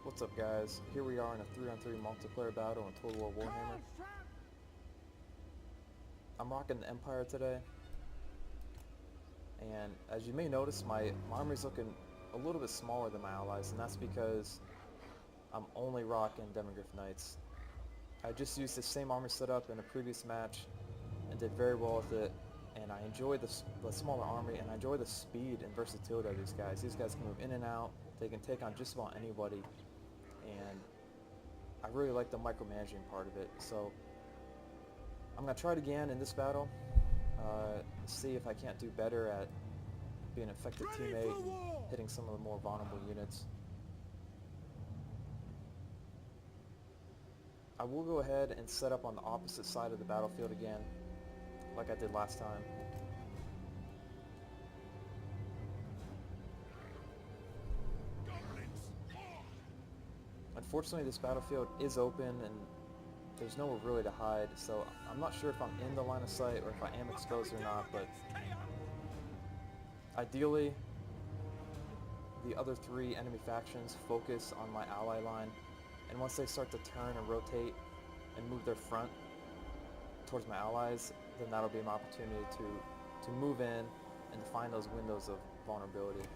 What's up, guys? Here we are in a 3-on-3 multiplayer battle in Total War Warhammer. I'm rocking the Empire today, and as you may notice, my army's looking a little bit smaller than my allies, and that's because I'm only rocking Demigryph Knights. I just used the same army setup in a previous match and did very well with it, and I enjoy the smaller army, and I enjoy the speed and versatility of these guys. These guys can move in and out, they can take on just about anybody, and I really like the micromanaging part of it. So I'm going to try it again in this battle, see if I can't do better at being an effective teammate and hitting some of the more vulnerable units. I will go ahead and set up on the opposite side of the battlefield again, like I did last time. Unfortunately, this battlefield is open and there's nowhere really to hide, so I'm not sure if I'm in the line of sight or if I am exposed or not, but ideally, the other three enemy factions focus on my ally line, and once they start to turn and rotate and move their front towards my allies, then that'll be an opportunity to move in and to find those windows of vulnerability.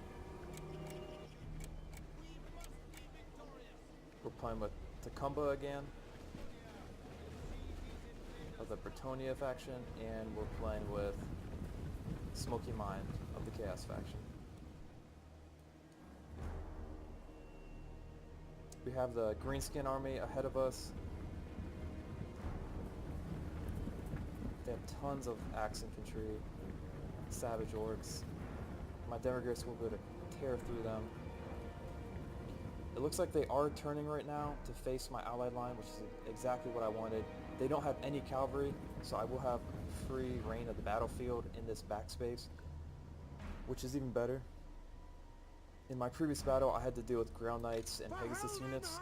We're playing with Tacumba again, of the Bretonia faction, and we're playing with Smoky Mind of the Chaos faction. We have the Greenskin army ahead of us. They have tons of axe infantry, savage orcs. My Demigryphs will be able to tear through them. It looks like they are turning right now to face my allied line, which is exactly what I wanted. They don't have any cavalry, so I will have free reign of the battlefield in this backspace, which is even better. In my previous battle, I had to deal with ground knights and Pegasus units,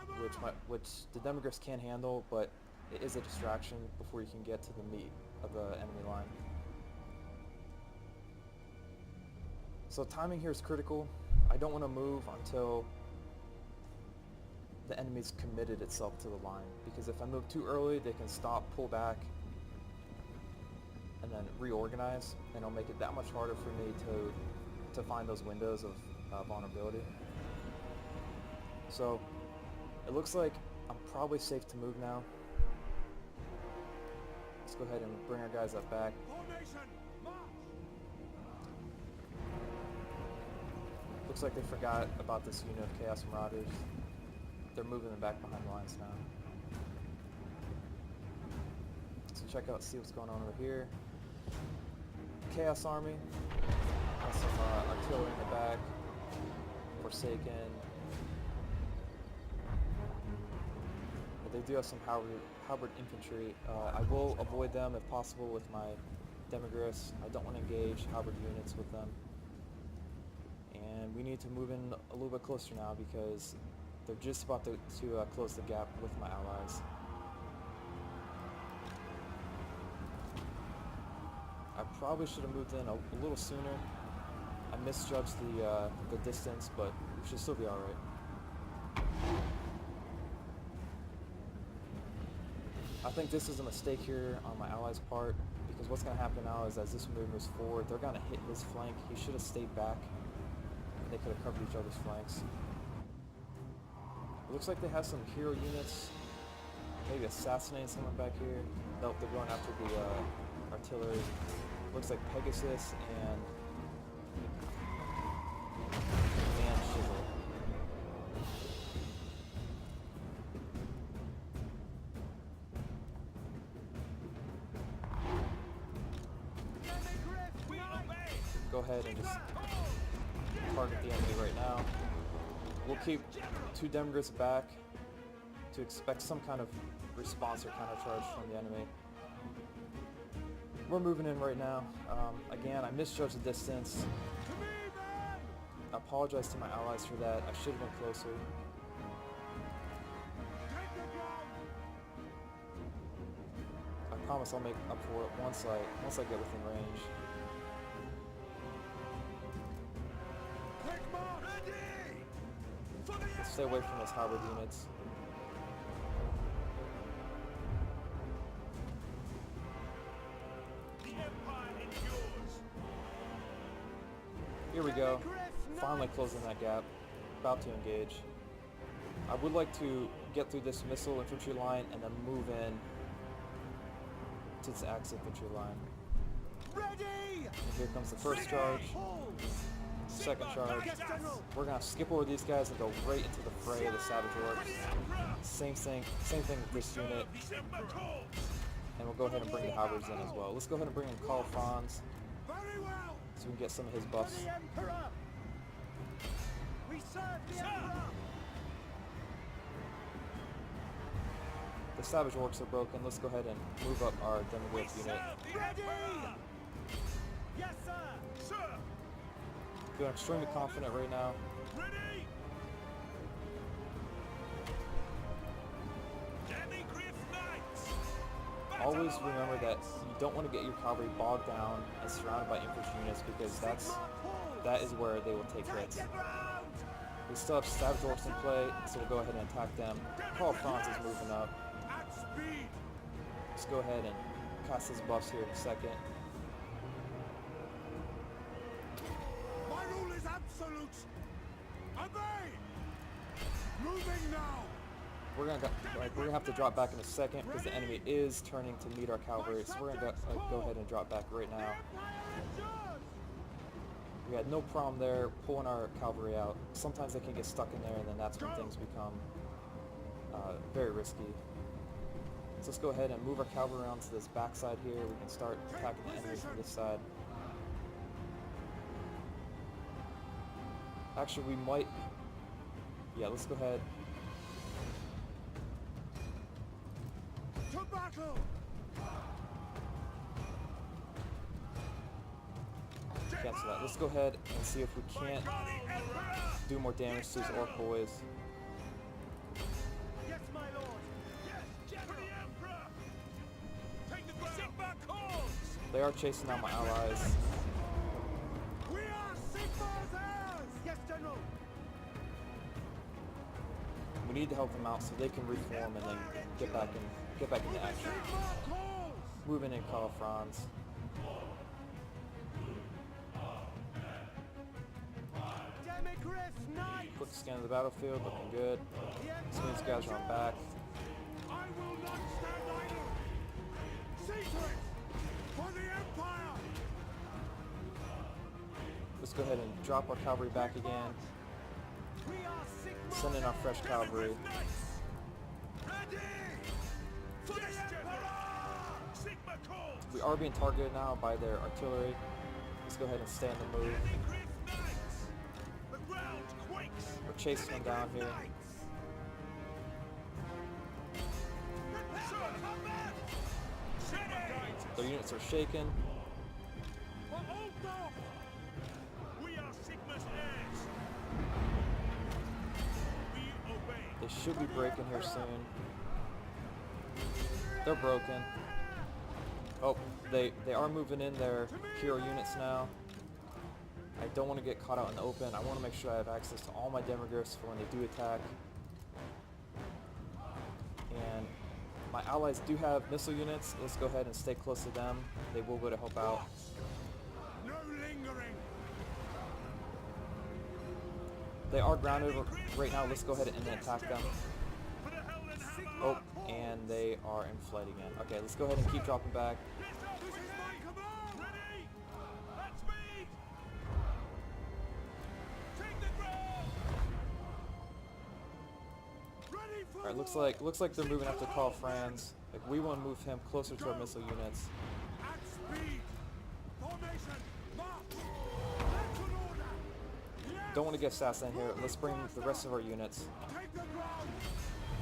which the Demigryphs can handle, but it is a distraction before you can get to the meat of the enemy line. So timing here is critical. I don't want to move until the enemy's committed itself to the line, because if I move too early, they can stop, pull back, and then reorganize, and it'll make it that much harder for me to find those windows of vulnerability. So it looks like I'm probably safe to move now. Let's go ahead and bring our guys up back. Looks like they forgot about this unit of Chaos Marauders. They're moving them back behind the lines now. So check out, see what's going on over here. Chaos Army. Has some artillery in the back. Forsaken. But they do have some halberd infantry. I will avoid them if possible with my Demigryphs. I don't want to engage halberd units with them. And we need to move in a little bit closer now because they're just about to close the gap with my allies. I probably should have moved in a little sooner. I misjudged the distance, but we should still be alright. I think this is a mistake here on my allies' part, because what's going to happen now is as this move moves forward, they're going to hit his flank. He should have stayed back. They could have covered each other's flanks. It looks like they have some hero units, maybe assassinating someone back here. Nope, they're going after the artillery. Looks like Pegasus and Shizzle. Go ahead and just target the enemy right now. We'll keep two Demigryphs back to expect some kind of response or countercharge from the enemy. We're moving in right now. Again, I misjudged the distance. I apologize to my allies for that. I should have been closer. I promise I'll make up for it once I get within range. Stay away from those halberd units. Here we go. Finally closing that gap. About to engage. I would like to get through this missile infantry line and then move in to this axe infantry line. And here comes the first charge. Second charge. We're gonna skip over these guys and go right into the fray of the Savage Orcs. Same thing with this unit. And we'll go ahead and bring the halberds in as well. Let's go ahead and bring in Karl Franz so we can get some of his buffs. The Savage Orcs are broken. Let's go ahead and move up our Demigryph unit. Yes, sir. Sir. Feeling extremely confident right now. Ready. Demigryph knights. Always remember that you don't want to get your cavalry bogged down and surrounded by infantry units because that is where they will take hits. We still have Savage Orcs in play, so we'll go ahead and attack them. Karl Franz is moving up. Let's go ahead and cast his buffs here in a second. My rule is absolute. Obey. Moving now. We're gonna have to drop back in a second because the enemy is turning to meet our cavalry. So we're gonna go ahead and drop back right now. We had no problem there pulling our cavalry out. Sometimes they can get stuck in there, and then that's when things become very risky. So let's go ahead and move our cavalry around to this backside here. We can start attacking the enemy from this side. Actually, we might... Yeah, let's go ahead. To battle. Cancel that. Let's go ahead and see if we can't do more damage to these orc boys. Yes, my lord. Yes, General. The Emperor. Take the ground. Sigma calls. They are chasing out my allies. We are Sigma's heirs. Yes, General. We need to help them out so they can reform and then get back into action. Sigma calls. Moving in Karl Franz. Demigryph knights. Quick scan of the battlefield, looking good. This means guys are on back. I will not stand idle. See to it for the Empire. Let's go ahead and drop our cavalry back again. We are Sigma. Send in our fresh cavalry. Ready for the Emperor. Sigma calls. We are being targeted now by their artillery. Let's go ahead and stay on the move. Demigryph knights. The ground quakes. We're chasing them down here. Sir, combat. Their units are shaken. For Old North. We are Sigma's heirs. We obey. They should be breaking here soon. They're broken. Oh, they are moving in their hero units now. I don't want to get caught out in the open. I want to make sure I have access to all my Demigryphs for when they do attack. And my allies do have missile units. Let's go ahead and stay close to them. They will go to help out. No lingering. They are grounded right now. Let's go ahead and attack them. For the hell and hammer. Oh, and they are in flight again. Okay, let's go ahead and keep dropping back. This is my command. Ready. Let's meet. Take the ground. Ready for Alright, looks like they're moving after Karl Franz. Like, we want to move him closer to our missile units. at speed. Formation. March. That's an order. Yes. Don't want to get assassinated here. Let's bring the rest of our units. Take the ground.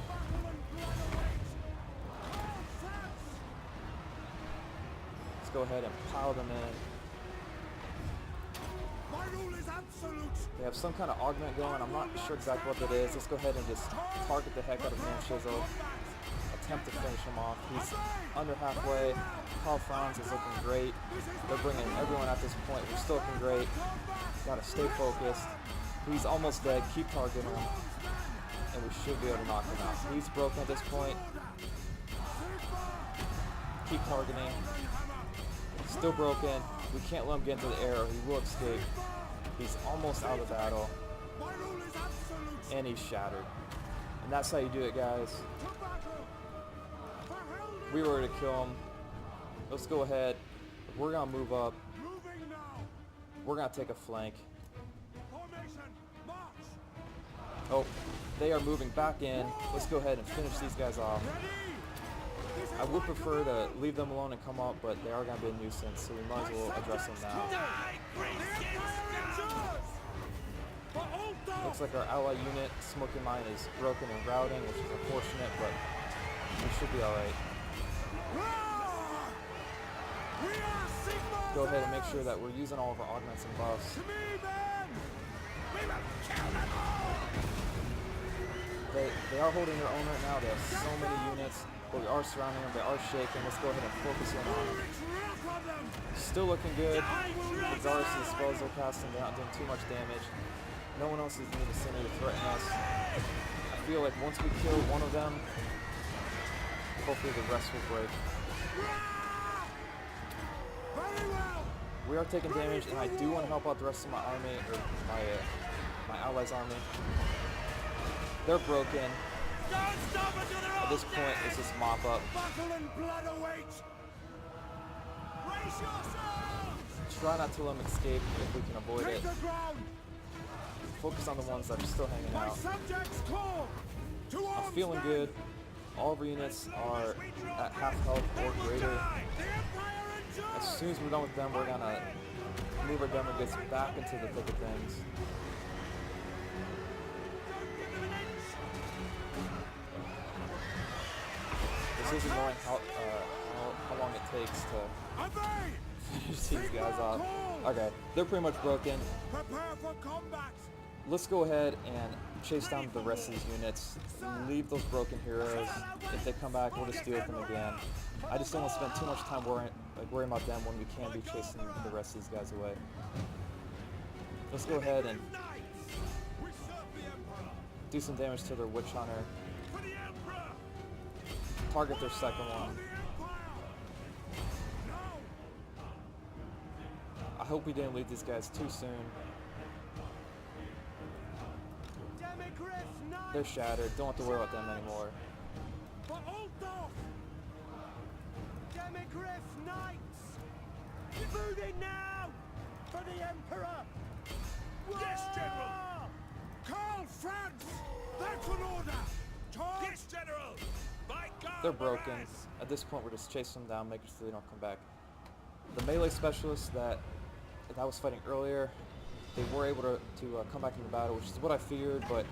Battle and blood awaits. All sets. Let's go ahead and pile them in. My rule is absolute. They have some kind of augment going. I'm not sure exactly what that is. Let's go ahead and just target the heck out of Man Shizzle. Attempt to finish him off. He's under halfway. Karl Franz is looking great. They're bringing everyone at this point. We're still looking great. Gotta stay focused. He's almost dead. Keep targeting him. and we should be able to knock him out. He's broken at this point. Keep targeting. Still broken. We can't let him get into the air or he will escape. He's almost out of battle. And he's shattered. And that's how you do it, guys. We were to kill him. Let's go ahead. We're going to move up. We're going to take a flank. Oh, they are moving back in. Let's go ahead and finish these guys off. I would prefer to leave them alone and come up, but they are going to be a nuisance, so we might as well address them now. Looks like our ally unit, Smoking Mine, is broken and routing, which is unfortunate, but we should be alright. Go ahead and make sure that we're using all of our augments and buffs. They are holding their own right now. They have so many units, but we are surrounding them. They are shaking. Let's go ahead and focus in on them. Still looking good. Regardless of the spells they're casting, they're not doing too much damage. No one else is in the vicinity to threaten us. I feel like once we kill one of them, hopefully the rest will break. We are taking damage, and I do want to help out the rest of my army, or my allies' army. They're broken. At this point, it's just mop up. Try not to let them escape if we can avoid it. Focus on the ones that are still hanging out. I'm feeling good. All of our units are at half health or greater. As soon as we're done with them, we're gonna move our Demigryphs back into the thick of things. This is annoying how long it takes to finish these guys off. Okay, they're pretty much broken. Let's go ahead and chase down the rest of these units. Leave those broken heroes. If they come back, we'll just deal with them again. I just don't want to spend too much time worrying about them when we can be chasing the rest of these guys away. Let's go ahead and do some damage to their Witch Hunter. Target their second one. I hope we didn't leave these guys too soon. They're shattered. Don't have to worry about them anymore. Demigryphs Knights! Moving now! For the Emperor! Yes, General! Call France! That's an order! Yes, General! By God, they're broken. At this point, we're just chasing them down, making sure they don't come back. The melee specialists that was fighting earlier, they were able to come back into battle, which is what I feared, but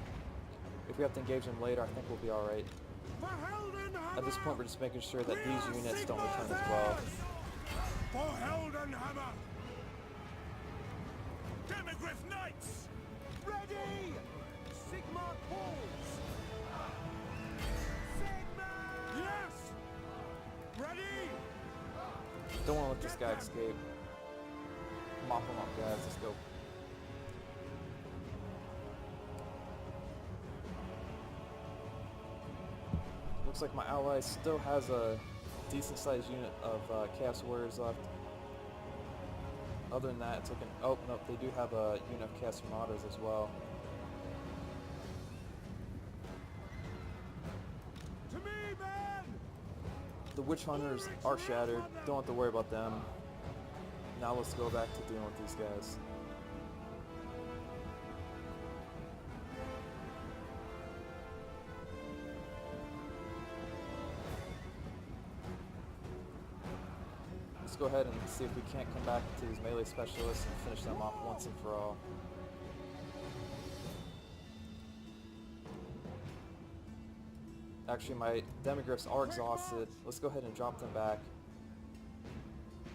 if we have to engage them later, I think we'll be alright. At this point, we're just making sure that these units don't return as well. For Heldenhammer! Demigryph Knights! Ready! Sigmar calls! Sigmar! Yes! Ready! Don't want to let this guy escape. Mop him up, guys. Let's go. Looks like my ally still has a decent-sized unit of Chaos Warriors left. Other than that, it's looking... Oh, no, they do have a unit of Chaos Marauders as well. To me, men! The Witch Hunters are shattered. Don't have to worry about them. Now let's go back to dealing with these guys. Let's go ahead and see if we can't come back to these melee specialists and finish them off once and for all. Actually, my Demigryphs are exhausted. Let's go ahead and drop them back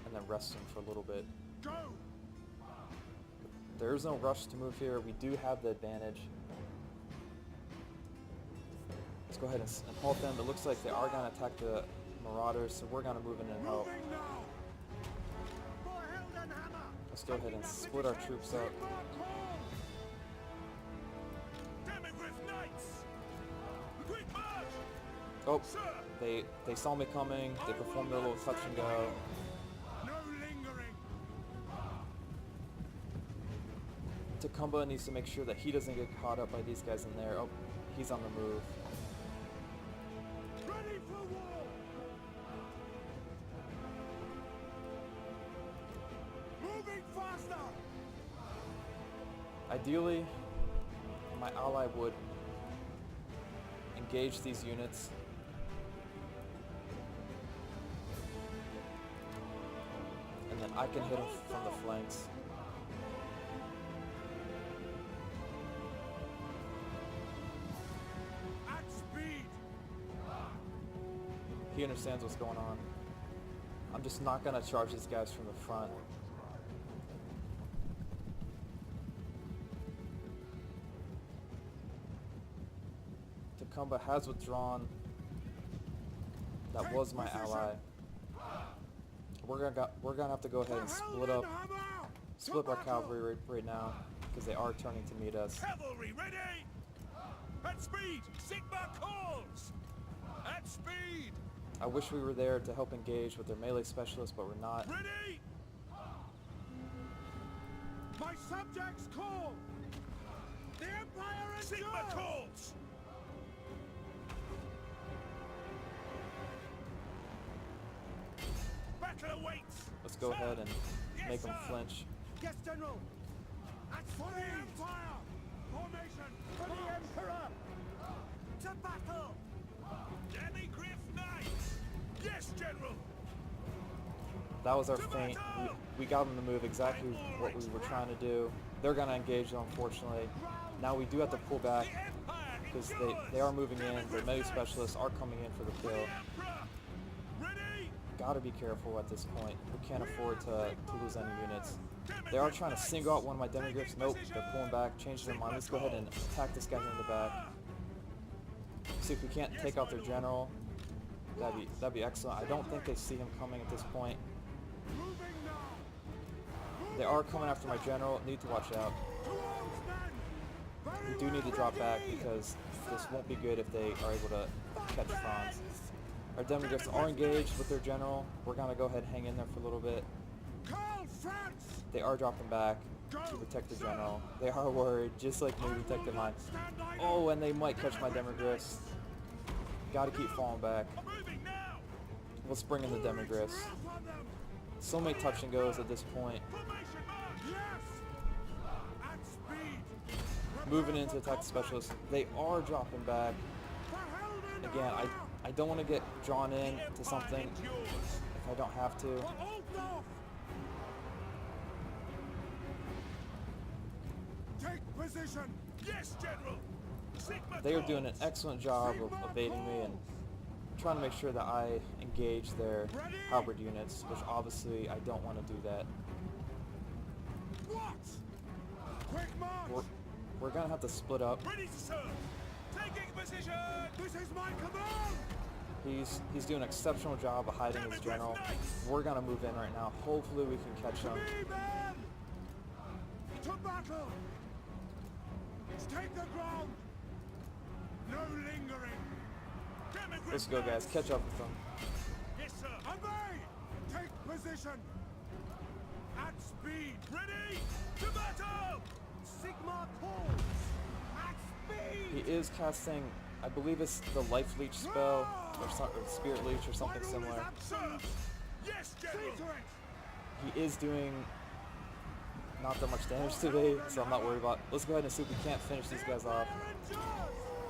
and then rest them for a little bit. Go! There is no rush to move here. We do have the advantage. Let's go ahead and halt them. It looks like they are going to attack the Marauders, so we're going to move in and help. Moving now! For Heldenhammer! Let's go ahead and split our troops up. Demigryph Knights! Oh, they saw me coming. They performed their little touch and go. No lingering. Tacumba needs to make sure that he doesn't get caught up by these guys in there. Oh, he's on the move. Ready for war. Moving faster. Ideally, my ally would engage these units. And then I can hit him from the flanks. At speed. He understands what's going on. I'm just not gonna charge these guys from the front. Tacumba has withdrawn. That was my ally. We're gonna have to go ahead and split up our cavalry right now because they are turning to meet us. Cavalry ready. At speed. Sigma calls. At speed. I wish we were there to help engage with their melee specialists, but we're not. Ready. My subjects call. The Empire endures. Sigma calls. Battle awaits. Let's go ahead and Yes, make them sir. flinch. Yes, General. For the Empire. Formation. For the Emperor. To battle. Demigryph Knights. Yes, General. That was our feint. We got them to move exactly what we were trying to do. They're gonna engage though, unfortunately. Now we do have to pull back The Empire because endures. they are moving in. Their melee specialists are coming in for the For the kill. Emperor. Ready. Gotta be careful at this point. We can't afford to lose any units. They are trying to single out one of my Demigryphs. Nope, they're pulling back, changing their mind. Let's go ahead and attack this guy here in the back. See if we can't take out their general. That'd be excellent. I don't think they see him coming at this point. Moving now. They are coming after my general. Need to watch out. To arms, men. Very We do need to well drop back ready. because this won't be good if they are able to catch Franz. Our Demigryphs are engaged with their general. We're gonna go ahead and hang in there for a little bit. Call France. They are dropping back to protect the general. They are worried, just like me protecting mine. Oh, and they might catch my Demigryphs. Gotta keep falling back. Moving now. Let's bring in the Demigryphs. So many touch and goes at this point. Formation march. Yes. At speed. Moving in to attack the specialists. They are dropping back. Again, I don't want to get drawn in to something if I don't have to. Take position. Yes, General. Sigma They are doing an calls. excellent job of evading me and trying to make sure that I engage their halberd units, which obviously I don't want to do that. What? Quick march. We're gonna have to split up. Ready to serve. Taking position. This is my command. He's doing an exceptional job of hiding his general. We're gonna move in right now. Hopefully we can catch him. Me, men. To battle. Take the ground. No lingering. Let's go, guys. Catch up with them. Yes, sir. Obey. Take position. At speed. Ready to battle. Sigma calls. At speed. He is casting, I believe it's the life leech spell or spirit leech or something similar. Yes, General. He is doing not that much damage today, so I'm not worried about. Let's go ahead and see if we can't finish these guys off.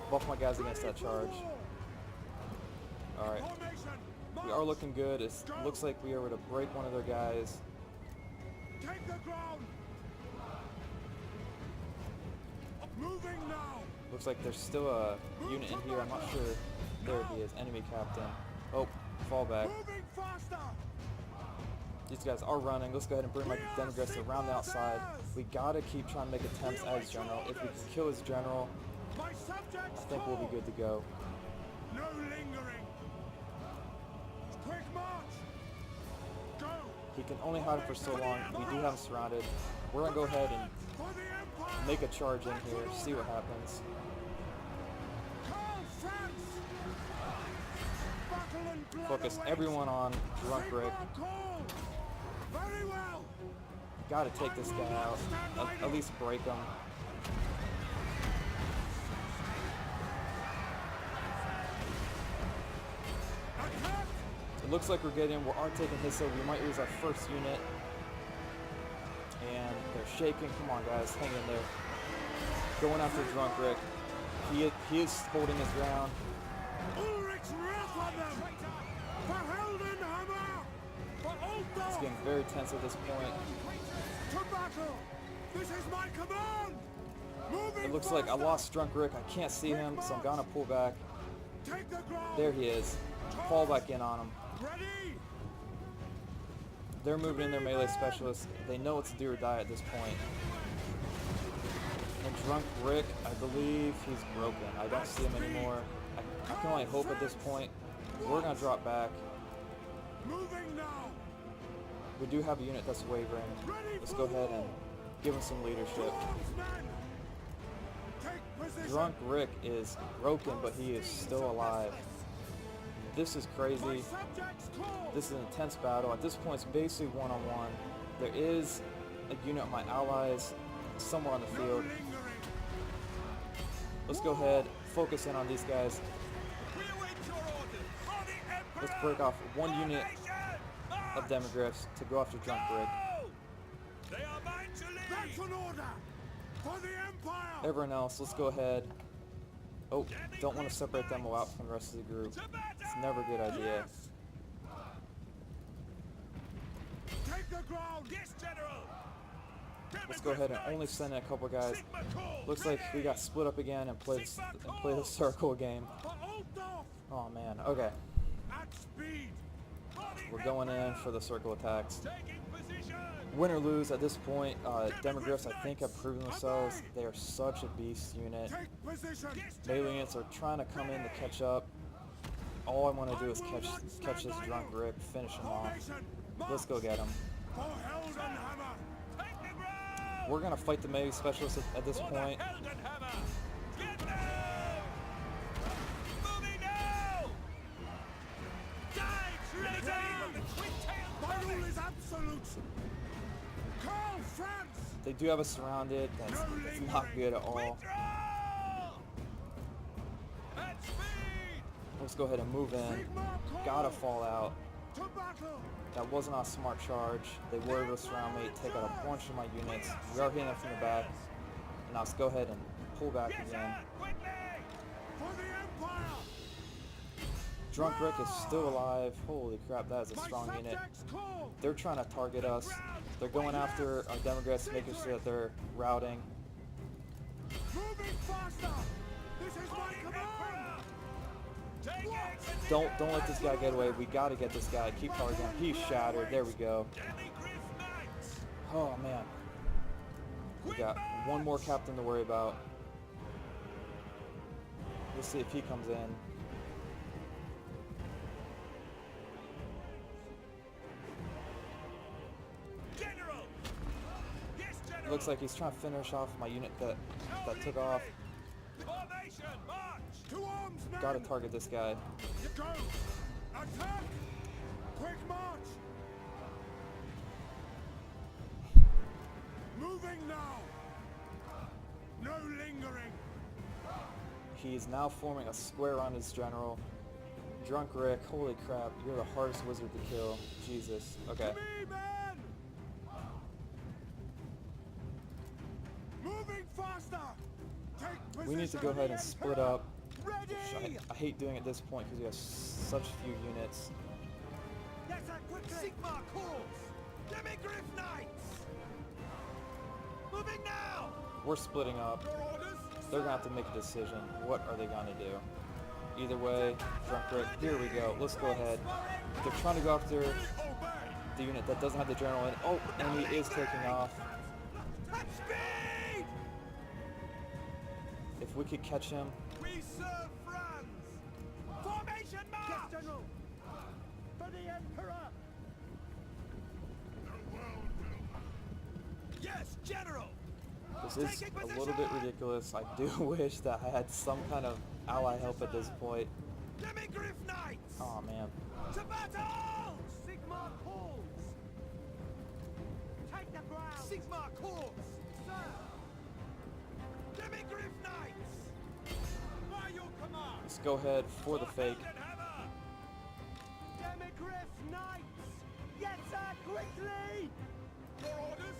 Buff my guys against that charge. Alright. We are looking good. It looks like we are able to break one of their guys. Take the ground. Moving now. Looks like there's still a unit in here. I'm not sure. There he is. Enemy captain. Oh, fall back. Moving faster. These guys are running. Let's go ahead and bring my Demigryphs around the outside. We gotta keep trying to make attempts as general. If we can kill his general, My subjects I think we'll be good to go. No lingering. Quick march. Go. He can only hide for so long. We do have him surrounded. We're gonna go ahead and For the Empire. make a charge in here, see what happens. Call France. Focus everyone on Drunk Rick. Very well. Gotta take this guy out. At least break him. Attack. It looks like we are taking hits, so we might lose our first unit. And they're shaking. Come on, guys, hang in there. Going after Drunk Rick. He is holding his ground. Ulrich's wrath on them. For Heldenhammer. For Altdorf. It's getting very tense at this point. To battle. This is my command. Moving It looks like I faster. lost Drunk Rick. I can't see him, so I'm gonna pull back. Take the ground. There he is. Fall back in on him. Ready. They're moving in their melee specialists. They know it's do or die at this point. And Drunk Rick, I believe he's broken. I don't see him anymore. I can only hope at this point. We're gonna drop back. Moving now. We do have a unit that's wavering. Let's go ahead and give him some leadership. To arms, men. Take position. Drunk Rick is broken, but he is still alive. This is My crazy. subjects call. This is an intense battle. At this point, it's basically one-on-one. There is a unit of my allies somewhere on the No field. lingering. Let's go ahead, focus in on these guys. We await your orders. For the Emperor. Let's break off one unit of Demigryphs to go after Drunk Rick. They are mine to lead. That's an order. For the Empire. Everyone else, let's go ahead. Oh, don't want to separate them out from the rest of the group. To battle. It's never a good idea. Yes. Take the ground. Yes, General. Let's go ahead and only send in a couple guys. Sigma call. Looks like we got split up again and played the circle game. For Altdorf. Oh man, okay. At speed. For the We're going in Emperor. for the circle attacks. Taking position. Win or lose at this point, Demigryphs I think have proven themselves. They are such a beast unit. Take position. Yes, Melee units are trying to come in to catch up. All I want to do is catch this Drunk Rick, finish him off. Let's go get him. For Heldenhammer. Take the ground. We're gonna fight the melee specialists at this For the point. Heldenhammer. Get down. Moving now. Guides ready. My rule is absolute. Call France. They do have us surrounded. That's not good at all. Withdraw. At speed. Let's go ahead and move in. Sigma call. Gotta fall out. To battle. That wasn't a smart charge. They were able to surround me, take out a bunch of my units. We are hitting them from the back. And now let's go ahead and pull back Yes, again. sir. Quickly. For the Empire. Drunk Rick is still alive. Holy crap, that is a My strong unit. subjects call. They're trying to target us. They're going after our Demigryphs, making sure that they're routing. Moving faster. This is my command. Take it. Don't let this guy get away. We gotta get this guy. Keep targeting him. He's shattered. There we go. Demigryph knights. Oh man. We got one more captain to worry about. Let's see if he comes in. General. Yes, General. Looks like he's trying to finish off my unit that took off. Formation, march. To arms, men. Gotta target this guy. You go. Attack. Quick march. Moving now. No lingering. He's now forming a square around his general. Drunk Rick, holy crap, you're the hardest wizard to kill. Jesus. Okay. To me, men. Moving faster. Take position. We need to go ahead and split up. Ready. I hate doing it at this point because we have such few units. Yes, sir, quickly. Sigma calls. Demigryph knights. Moving now. We're splitting up. Your orders. They're gonna have to make a decision. What are they gonna do? Either way, Drunk Rick, here we go. Let's go ahead. They're trying to go after Obey. the unit that doesn't have the general in. Oh, and he is taking off. At speed. If we could catch him. We serve France. Formation march. Yes, General. For the Emperor. Yes, General. This is a little bit ridiculous. I do wish that I had some kind of ally help at this point. Demigryph Knights! Oh man. To battle! Sigmar calls! Take the ground! Sigmar calls! Sir! Demigryph Knights! By your command! Let's go ahead for the fake. Demigryph Knights! Yes, sir, quickly! Your orders?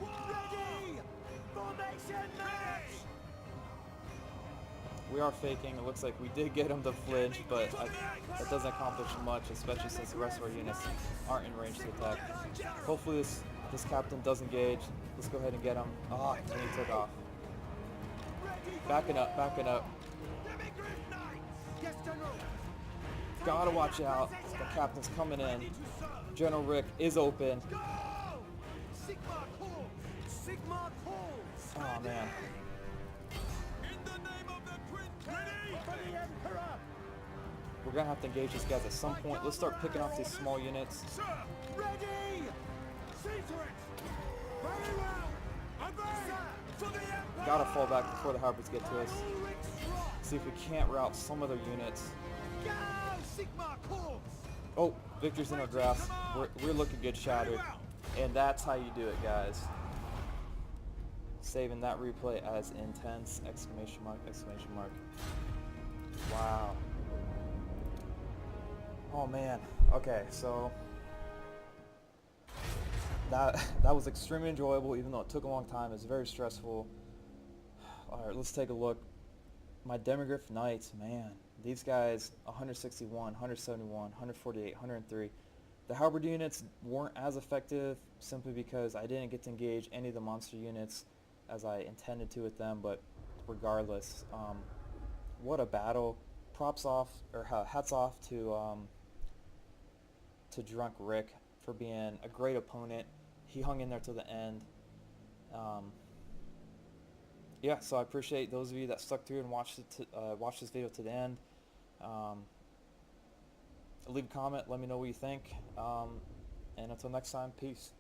Ready! Formation match! We are faking. It looks like we did get him to flinch, but that doesn't accomplish much, especially since the rest of our units aren't in range to attack. Hopefully this captain does engage. Let's go ahead and get him. Ah, and he took off. Backing up, backing up. Demigryph Knights! Yes, General! Gotta watch out. The captain's coming in. General Rick is open. Go! Sigmar calls! Sigmar calls! Oh man. In the name of the Prince! Ready for the Emperor! We're gonna have to engage these guys at some point. Let's start picking off these small units. Sir! Ready! See to it! Very well! Obey! For the Emperor! Gotta fall back before the Harpies get to us. Ulrich's Rock! See if we can't rout some other units. Go! Sigmar calls! Oh, victory's in our grasp. We're looking good, Shattered. And that's how you do it, guys. Saving that replay as intense! Exclamation mark, exclamation mark. Wow. Oh man. Okay, so that was extremely enjoyable, even though it took a long time. It's very stressful. Alright, let's take a look. My Demigryph Knights, man. These guys, 161, 171, 148, 103. The halberd units weren't as effective simply because I didn't get to engage any of the monster units as I intended to with them, but regardless, what a battle. Props off, or hats off to Drunk Rick for being a great opponent. He hung in there till the end. Yeah, so I appreciate those of you that stuck through and watched this video to the end. Leave a comment, let me know what you think, and until next time, peace.